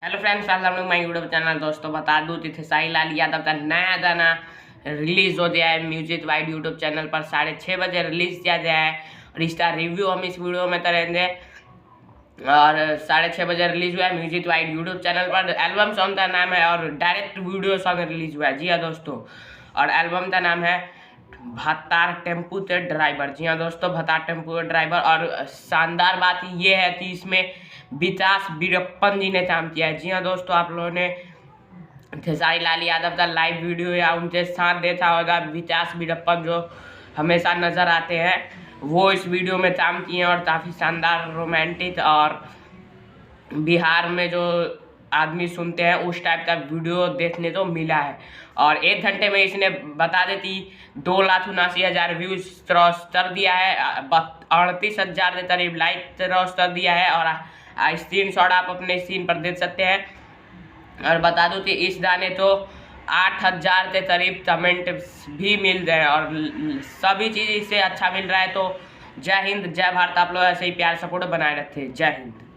Hello friends, आज हम लोग माई यूट्यूब चैनल दोस्तों बता दूँ कि खेसारी लाल यादव का नया गाना रिलीज हो गया है। म्यूजिक वाइड यूट्यूब चैनल पर 6:30 बजे रिलीज किया गया है और इसका रिव्यू हम इस वीडियो में करेंगे। और 6:30 बजे रिलीज हुआ है म्यूजिक वाइड यूट्यूब चैनल पर। एल्बम सॉन्ग का नाम है और डायरेक्ट वीडियो सॉन्ग रिलीज हुआ है। जी हाँ दोस्तों, और एल्बम का नाम है भत्तार टेम्पू के ड्राइवर। जी हाँ दोस्तों, भत्तार टेम्पू के ड्राइवर। और शानदार बात ये है कि इसमें विकास वीरप्पन जी ने काम किया है। जी हाँ दोस्तों, आप लोगों ने खेसारी लाल यादव का लाइव वीडियो या उनके साथ देखा होगा। विकास वीरप्पन जो हमेशा नज़र आते हैं, वो इस वीडियो में काम किए हैं और काफ़ी शानदार रोमांटिक और बिहार में जो आदमी सुनते हैं उस टाइप का वीडियो देखने को मिला है। और 1 घंटे में इसने बता देती 2,79,000 व्यूज क्रॉस कर दिया है, 38,000 के करीब लाइक क्रॉस कर दिया है। और स्क्रीनशॉट आप अपने स्क्रीन पर देख सकते हैं। और बता दूं कि इस गाने तो 8,000 के करीब कमेंट भी मिल गए और सभी चीज़ इससे अच्छा मिल रहा है। तो जय हिंद, जय भारत। आप लोग ऐसे ही प्यार सपोर्ट बनाए रखे। जय हिंद।